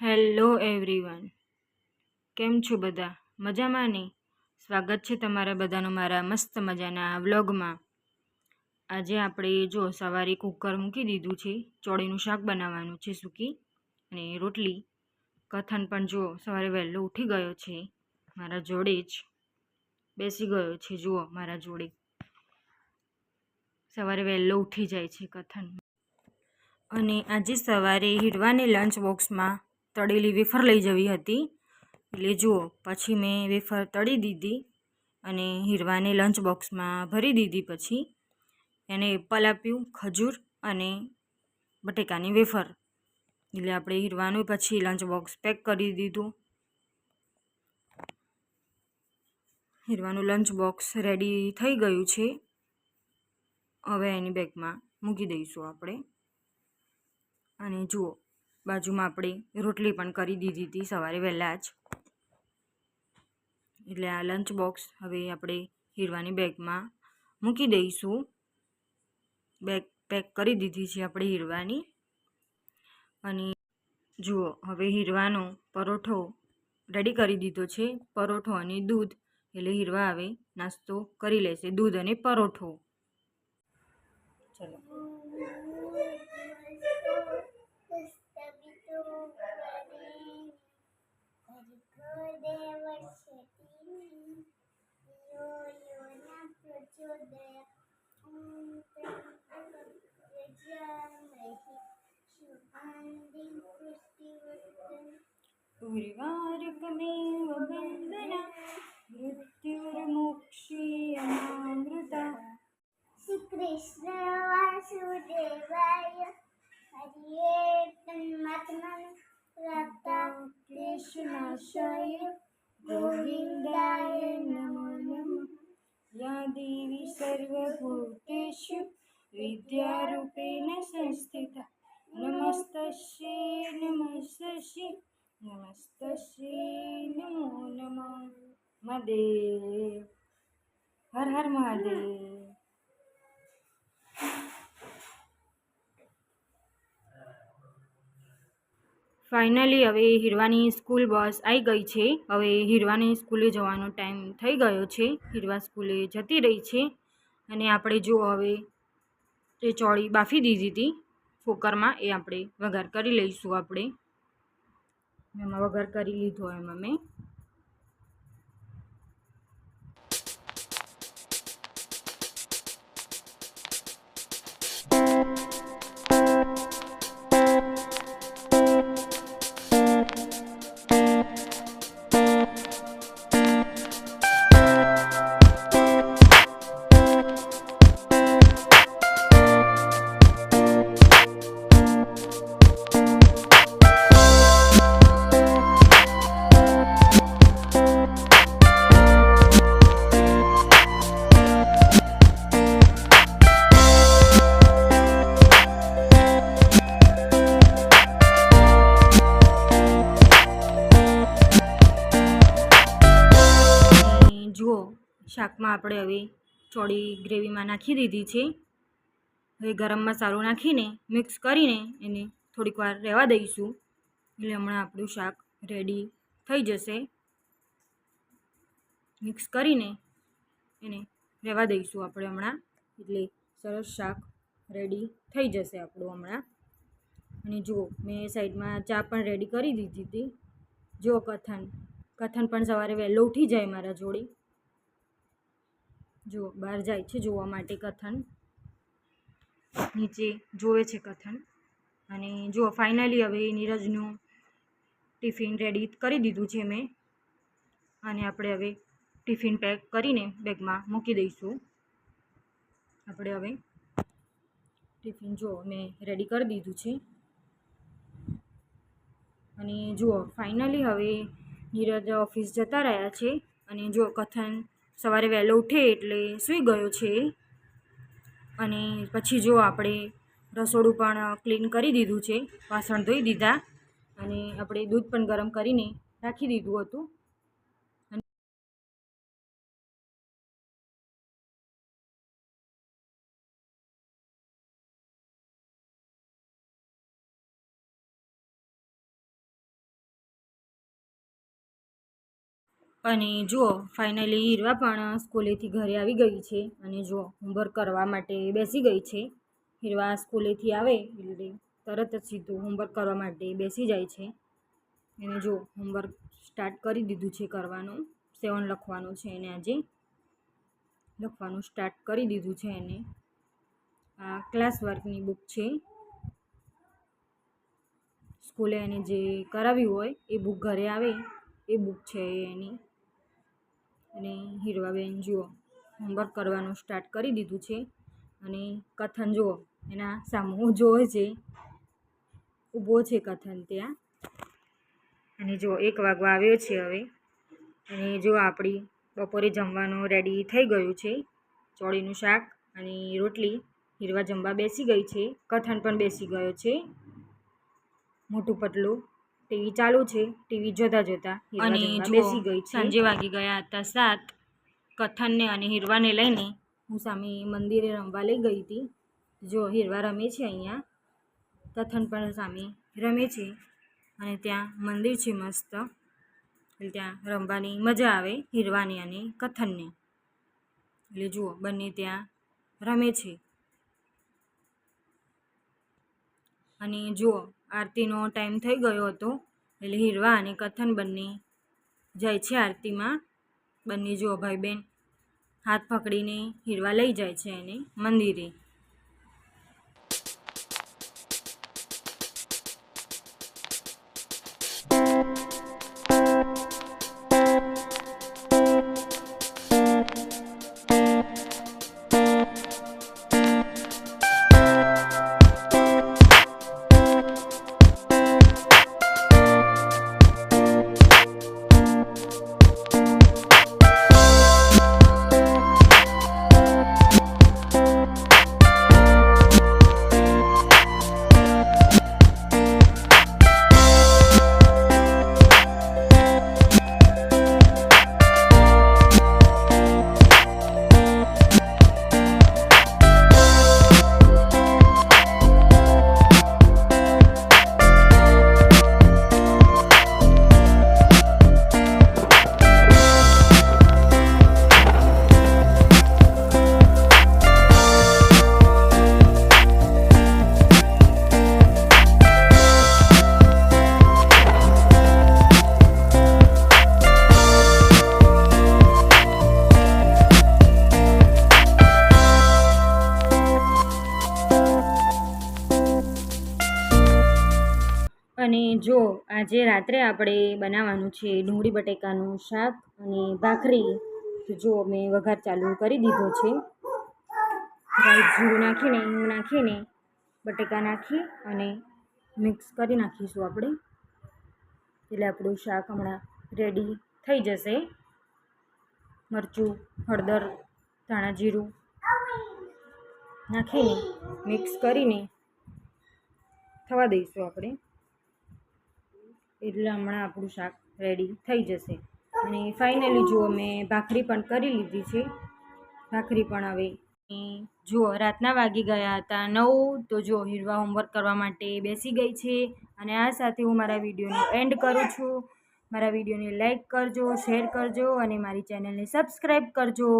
Hello everyone, કેમ છો બધા? મજામાં ને? સ્વાગત છે તમારા બધાનું મારા મસ્ત મજાના વ્લોગમાં. આજે આપણે જો સવારે કુકર મૂકી દીધું છે, ચોળીનું શાક બનાવવાનું છે, સૂકી અને રોટલી. કથન પણ જો સવારે વહેલો ઉઠી ગયો છે, મારા જોડે જ બેસી ગયો છે. જુઓ મારા જોડે સવારે વહેલો ઉઠી જાય છે કથન. અને આજે સવારે હીરવાને લંચ બોક્સમાં તળેલી વેફર લઈ જવી હતી, એટલે જુઓ પછી મેં વેફર તળી દીધી અને હીરવાને લંચ બોક્સમાં ભરી દીધી. પછી એને એપલ આપ્યું, ખજૂર અને બટેકાની વેફર. એટલે આપણે હીરવાનું પછી લંચ બોક્સ પેક કરી દીધું. હીરવાનું લંચ બોક્સ રેડી થઈ ગયું છે. હવે એની બેગમાં મૂકી દઈશું આપણે. અને જુઓ બાજુમાં આપણે રોટલી પણ કરી દીધી હતી સવારે વહેલા જ. એટલે આ લંચ બોક્સ હવે આપણે હીરવાની બેગમાં મૂકી દઈશું. બેગ પેક કરી દીધી છે આપણે હીરવાની. અને જુઓ હવે હીરવાનો પરોઠો રેડી કરી દીધો છે, પરોઠો અને દૂધ. એટલે હીરવા હવે નાસ્તો કરી લેશે, દૂધ અને પરોઠો. ચલો ઉર્વારુકમેવ બંધના મૃત્યુર્મોક્ષીયમામૃતા. શ્રી કૃષ્ણ વાસુદેવાય હરિએ તન્માત્મન પ્રાપ્તા કેશનાશાય ગોવિંદાય નમો નમઃ. યા દેવી સર્વભૂતેષુ વિદ્યારૂપેણ સંસ્થિતા. નમસ્તસ્યૈ નમસ્તસ્યૈ નમસ્તસ્યૈ નમો નમઃ. મહાદેવ હર હર મહાદેવ. ફાઇનલી હવે હીરવાની સ્કૂલ બસ આવી ગઈ છે. હવે હીરવાની સ્કૂલે જવાનો ટાઈમ થઈ ગયો છે. હીરવા સ્કૂલે જતી રહી છે. અને આપણે જો હવે જે ચોળી બાફી દીધી હતી કુકરમાં, એ આપણે વઘાર કરી લઈશું. આપણે એમાં વઘાર કરી લીધો એમાં મેં. જુઓ શાકમાં આપણે હવે ચોળી ગ્રેવીમાં નાખી દીધી છે. હવે ગરમ મસાલો નાખીને મિક્સ કરીને એને થોડીક વાર રહેવા દઈશું. એટલે હમણાં આપણું શાક રેડી થઈ જશે. મિક્સ કરીને એને રહેવા દઈશું આપણે હમણાં. એટલે સરસ શાક રેડી થઈ જશે આપણું હમણાં. અને જુઓ મેં સાઈડમાં ચા પણ રેડી કરી દીધી હતી. જુઓ કથન પણ સવારે વહેલો ઉઠી જાય મારા જોડે. જુઓ બહાર જાય છે જોવા માટે કથન, નીચે જોવે છે કથન. અને જુઓ ફાઇનલી હવે નીરજનું ટિફિન રેડી કરી દીધું છે મેં. અને આપણે હવે ટિફિન પેક કરીને બેગમાં મૂકી દઈશું. આપણે હવે ટિફિન જુઓ મેં રેડી કરી દીધું છે. અને જુઓ ફાઇનલી હવે નીરજ ઓફિસ જતા રહ્યા છે. અને જુઓ કથન સવારે વહેલો ઉઠે એટલે સૂઈ ગયો છે. અને પછી જો આપણે રસોડું પણ ક્લીન કરી દીધું છે, વાસણ ધોઈ દીધા. અને આપણે દૂધ પણ ગરમ કરીને રાખી દીધું હતું. અને જુઓ ફાઇનલી હીરવા પણ સ્કૂલેથી ઘરે આવી ગઈ છે અને જુઓ હોમવર્ક કરવા માટે બેસી ગઈ છે. હીરવા સ્કૂલેથી આવે એટલે તરત જ સીધું હોમવર્ક કરવા માટે બેસી જાય છે. એને જો હોમવર્ક સ્ટાર્ટ કરી દીધું છે કરવાનું. 7 લખવાનું છે એને આજે લખવાનું સ્ટાર્ટ કરી દીધું છે એને. આ ક્લાસ વર્કની બુક છે. સ્કૂલે એને જે કરાવ્યું હોય એ બુક ઘરે આવે એ બુક છે એની. અને હીરવાબેન જુઓ હોમવર્ક કરવાનું સ્ટાર્ટ કરી દીધું છે અને કથન જુઓ એના સામું જોવે છે, ઊભો છે કથન ત્યાં. અને જો 1 વાગવા આવ્યો છે હવે. અને જો આપણી બપોરે જમવાનું રેડી થઈ ગયું છે. ચોળીનું શાક અને રોટલી. હીરવા જમવા બેસી ગઈ છે. કથન પણ બેસી ગયો છે. મોટું પતલું ટીવી ચાલુ છે. ટીવી જોતા જોતા હીરવા જમવા બેસી ગઈ છે. સાંજે વાગી ગયા હતા 7. કથનને અને હીરવાને લઈને હું સામે મંદિરે રમવા લઈ ગઈ હતી. જો હીરવા રમે છે અહીંયા, કથન પણ સામે રમે છે અને ત્યાં મંદિર છે મસ્ત, એટલે ત્યાં રમવાની મજા આવે હીરવાને અને કથનને. એટલે જુઓ બંને ત્યાં રમે છે. અને જુઓ આરતીનો ટાઈમ થઈ ગયો હતો એટલે હીરવા અને કથન બંને જાય છે આરતીમાં. બંને જુઓ ભાઈ બહેન હાથ પકડીને હીરવા લઈ જાય છે એને મંદિરે. અને જો આજે રાત્રે આપણે બનાવવાનું છે ડુંગળી બટેકાનું શાક અને ભાખરી. તો જો મેં વઘાર ચાલુ કરી દીધો છે. રાઈ જીરું નાખીને હિંગ નાખીને બટેકા નાખી અને મિક્સ કરી નાખીશું આપણે. એટલે આપણું શાક હમણાં રેડી થઈ જશે. મરચું, હળદર, ધાણા જીરું નાખીને મિક્સ કરીને થવા દઈશું આપણે. એટલે હમણાં આપણું શાક રેડી થઈ જશે. અને ફાઇનલી જુઓ મેં ભાખરી પણ કરી લીધી છે. ભાખરી પણ હવે જુઓ રાતના વાગી ગયા હતા 9. તો જો હીરવા હોમવર્ક કરવા માટે બેસી ગઈ છે. અને આ સાથે હું મારા વિડીયોનો એન્ડ કરું છું. મારા વિડીયોને લાઈક કરજો, શેર કરજો અને મારી ચેનલને સબસ્ક્રાઈબ કરજો.